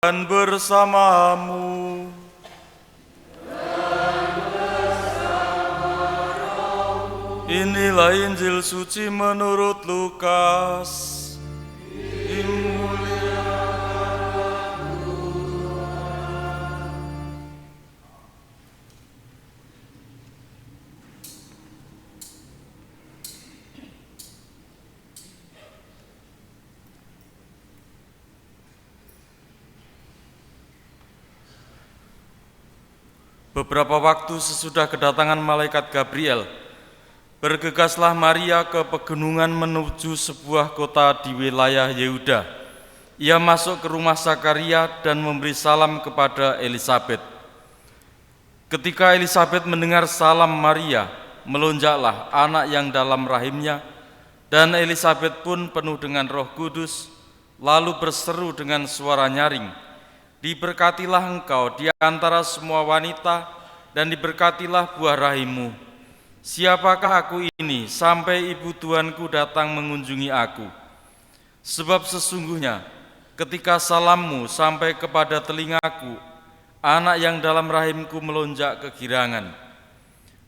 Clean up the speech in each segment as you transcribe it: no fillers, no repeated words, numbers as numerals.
dan bersamamu. Inilah Injil suci menurut Lukas. Beberapa waktu sesudah kedatangan malaikat Gabriel, bergegaslah Maria ke pegunungan menuju sebuah kota di wilayah Yehuda. Ia masuk ke rumah Zakaria dan memberi salam kepada Elisabet. Ketika Elisabet mendengar salam Maria, melonjaklah anak yang dalam rahimnya, dan Elisabet pun penuh dengan Roh Kudus, lalu berseru dengan suara nyaring, "Diberkatilah engkau di antara semua wanita, dan diberkatilah buah rahimmu. Siapakah aku ini sampai ibu Tuanku datang mengunjungi aku? Sebab sesungguhnya ketika salammu sampai kepada telingaku, anak yang dalam rahimku melonjak kegirangan.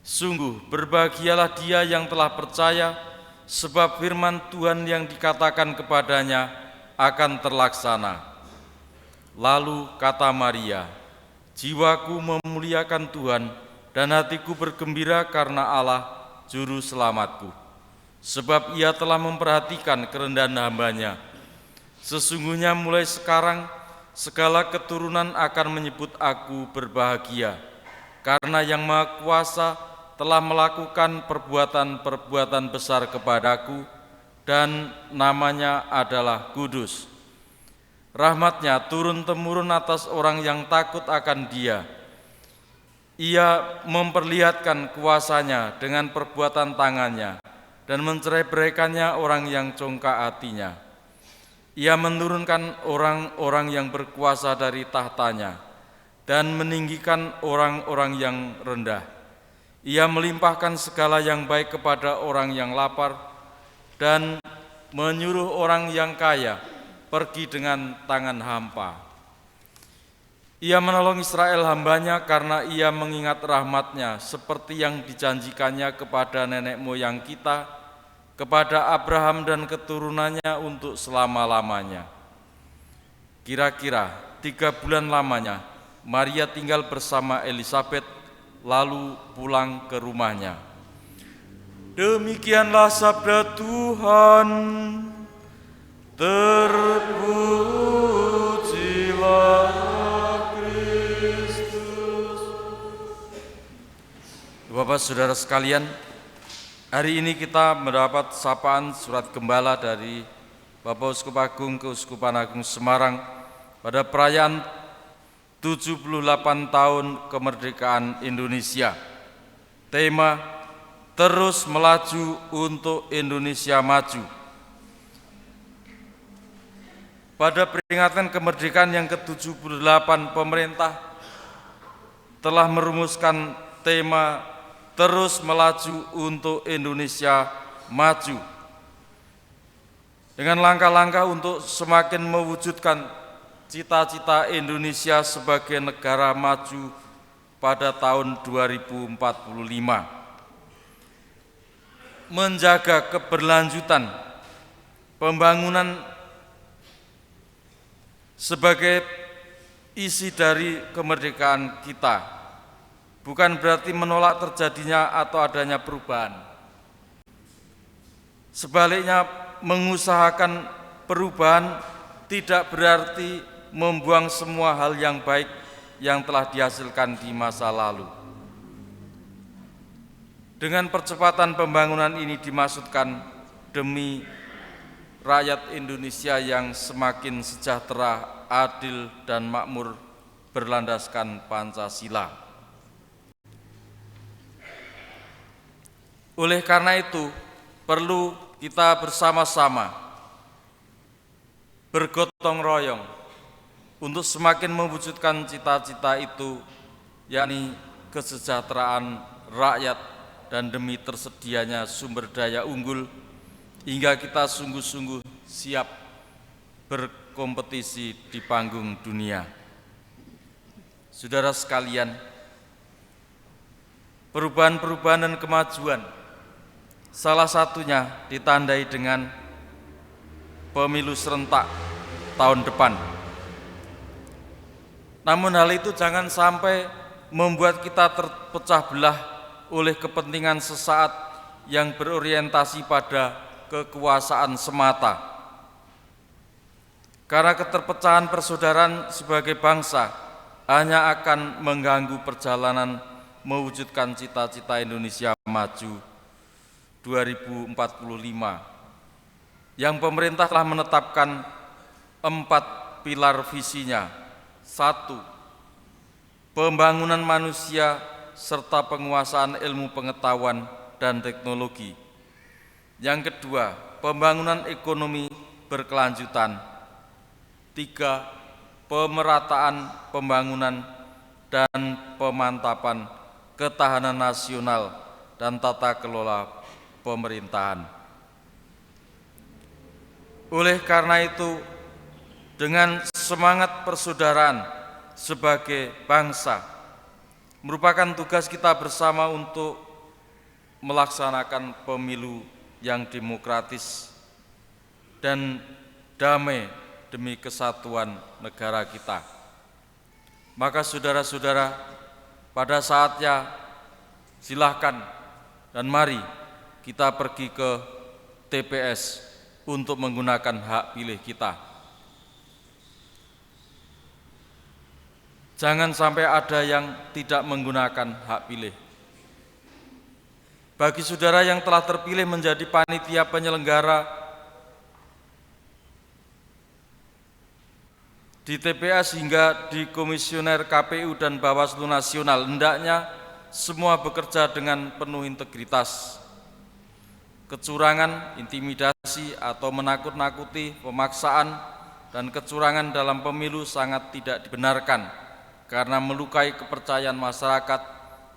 Sungguh berbahagialah dia yang telah percaya, sebab firman Tuhan yang dikatakan kepadanya akan terlaksana." Lalu kata Maria, "Jiwaku memuliakan Tuhan, dan hatiku bergembira karena Allah Juru Selamatku. Sebab ia telah memperhatikan kerendahan hamba-Nya. Sesungguhnya mulai sekarang segala keturunan akan menyebut aku berbahagia, karena Yang Maha Kuasa telah melakukan perbuatan-perbuatan besar kepadaku, dan namanya adalah kudus. Rahmat-Nya turun-temurun atas orang yang takut akan Dia. Ia memperlihatkan kuasa-Nya dengan perbuatan tangan-Nya, dan mencerai-beraikannya orang yang congkak hatinya. Ia menurunkan orang-orang yang berkuasa dari tahtanya, dan meninggikan orang-orang yang rendah. Ia melimpahkan segala yang baik kepada orang yang lapar, dan menyuruh orang yang kaya pergi dengan tangan hampa. Ia menolong Israel hamba-Nya karena Ia mengingat rahmat-Nya seperti yang dijanjikannya kepada nenek moyang kita, kepada Abraham dan keturunannya untuk selama-lamanya." Kira-kira 3 bulan lamanya, Maria tinggal bersama Elisabet, lalu pulang ke rumahnya. Demikianlah sabda Tuhan. Terpujilah Kristus. Bapak saudara sekalian, hari ini kita mendapat sapaan surat gembala dari Bapak Uskup Agung Keuskupan Agung Semarang pada perayaan 78 tahun kemerdekaan Indonesia. Tema, terus melaju untuk Indonesia maju. Pada peringatan kemerdekaan yang ke-78, pemerintah telah merumuskan tema terus melaju untuk Indonesia maju, dengan langkah-langkah untuk semakin mewujudkan cita-cita Indonesia sebagai negara maju pada tahun 2045. Menjaga keberlanjutan pembangunan sebagai isi dari kemerdekaan kita, bukan berarti menolak terjadinya atau adanya perubahan. Sebaliknya, mengusahakan perubahan tidak berarti membuang semua hal yang baik yang telah dihasilkan di masa lalu. Dengan percepatan pembangunan ini dimaksudkan demi rakyat Indonesia yang semakin sejahtera, adil, dan makmur berlandaskan Pancasila. Oleh karena itu, perlu kita bersama-sama bergotong royong untuk semakin mewujudkan cita-cita itu, yakni kesejahteraan rakyat dan demi tersedianya sumber daya unggul, hingga kita sungguh-sungguh siap berkompetisi di panggung dunia. Saudara sekalian, perubahan-perubahan dan kemajuan salah satunya ditandai dengan pemilu serentak tahun depan. Namun hal itu jangan sampai membuat kita terpecah belah oleh kepentingan sesaat yang berorientasi pada kekuasaan semata. Karena keterpecahan persaudaraan sebagai bangsa hanya akan mengganggu perjalanan mewujudkan cita-cita Indonesia Maju 2045 yang pemerintah telah menetapkan 4 pilar visinya. 1. Pembangunan manusia serta penguasaan ilmu pengetahuan dan teknologi. Yang kedua, pembangunan ekonomi berkelanjutan. 3. Pemerataan pembangunan dan pemantapan ketahanan nasional dan tata kelola pemerintahan. Oleh karena itu, dengan semangat persaudaraan sebagai bangsa, merupakan tugas kita bersama untuk melaksanakan pemilu yang demokratis dan damai demi kesatuan negara kita. Maka saudara-saudara, pada saatnya silahkan dan mari kita pergi ke TPS untuk menggunakan hak pilih kita. Jangan sampai ada yang tidak menggunakan hak pilih. Bagi saudara yang telah terpilih menjadi panitia penyelenggara di TPS hingga di komisioner KPU dan Bawaslu Nasional, hendaknya semua bekerja dengan penuh integritas. Kecurangan, intimidasi, atau menakut-nakuti, pemaksaan, dan kecurangan dalam pemilu sangat tidak dibenarkan karena melukai kepercayaan masyarakat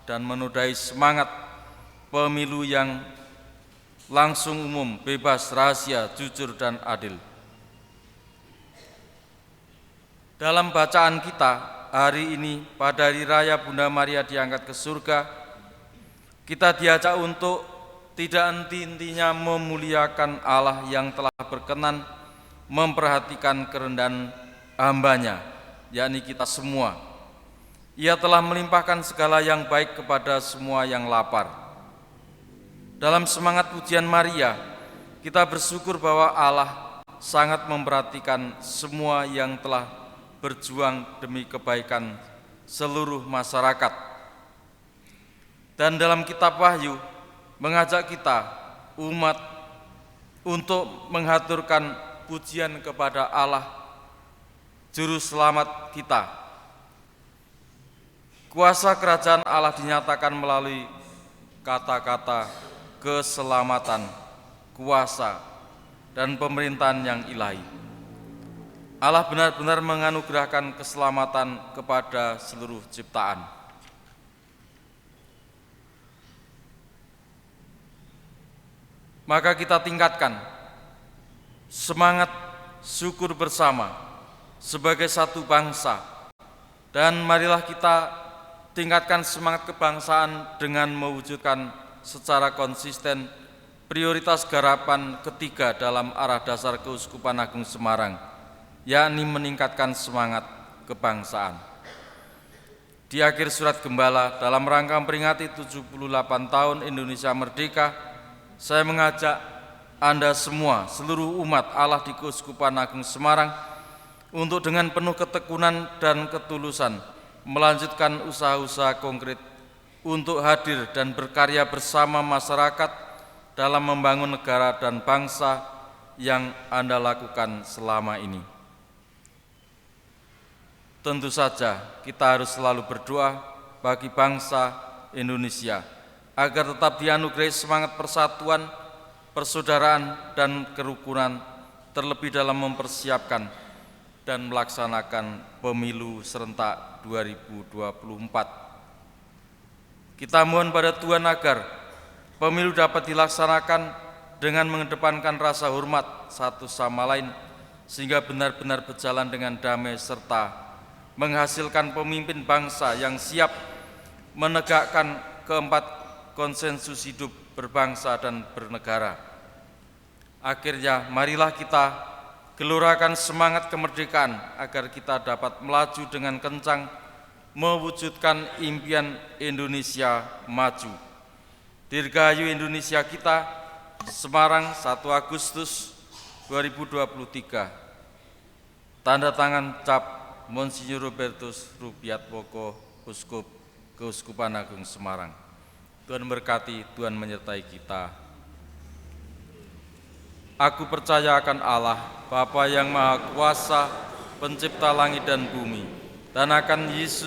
dan menodai semangat pemilu yang langsung, umum, bebas, rahasia, jujur, dan adil. Dalam bacaan kita hari ini, pada hari raya Bunda Maria diangkat ke surga, kita diajak untuk tidak henti-hentinya memuliakan Allah yang telah berkenan memperhatikan kerendahan hamba-Nya, yakni kita semua. Ia telah melimpahkan segala yang baik kepada semua yang lapar. Dalam semangat pujian Maria, kita bersyukur bahwa Allah sangat memperhatikan semua yang telah berjuang demi kebaikan seluruh masyarakat. Dan dalam kitab Wahyu mengajak kita umat untuk menghaturkan pujian kepada Allah Juru Selamat kita. Kuasa kerajaan Allah dinyatakan melalui kata-kata keselamatan, kuasa, dan pemerintahan yang ilahi. Allah benar-benar menganugerahkan keselamatan kepada seluruh ciptaan. Maka kita tingkatkan semangat syukur bersama sebagai satu bangsa, dan marilah kita tingkatkan semangat kebangsaan dengan mewujudkan secara konsisten prioritas garapan ketiga dalam arah dasar Keuskupan Agung Semarang, yakni meningkatkan semangat kebangsaan. Di akhir surat Gembala dalam rangka memperingati 78 tahun Indonesia Merdeka, saya mengajak Anda semua, seluruh umat Allah di Keuskupan Agung Semarang, untuk dengan penuh ketekunan dan ketulusan melanjutkan usaha-usaha konkret untuk hadir dan berkarya bersama masyarakat dalam membangun negara dan bangsa yang Anda lakukan selama ini. Tentu saja kita harus selalu berdoa bagi bangsa Indonesia agar tetap dianugerahi semangat persatuan, persaudaraan, dan kerukunan, terlebih dalam mempersiapkan dan melaksanakan pemilu serentak 2024. Kita mohon pada Tuhan agar pemilu dapat dilaksanakan dengan mengedepankan rasa hormat satu sama lain sehingga benar-benar berjalan dengan damai serta menghasilkan pemimpin bangsa yang siap menegakkan keempat konsensus hidup berbangsa dan bernegara. Akhirnya, marilah kita gelurakan semangat kemerdekaan agar kita dapat melaju dengan kencang mewujudkan impian Indonesia maju. Dirgahayu Indonesia kita, Semarang, 1 Agustus 2023. Tanda tangan cap Monsinyur Robertus Rubiatmoko, Uskup Keuskupan Agung Semarang. Tuhan berkati, Tuhan menyertai kita. Aku percaya akan Allah, Bapa yang Maha Kuasa, Pencipta langit dan bumi, dan akan Yesus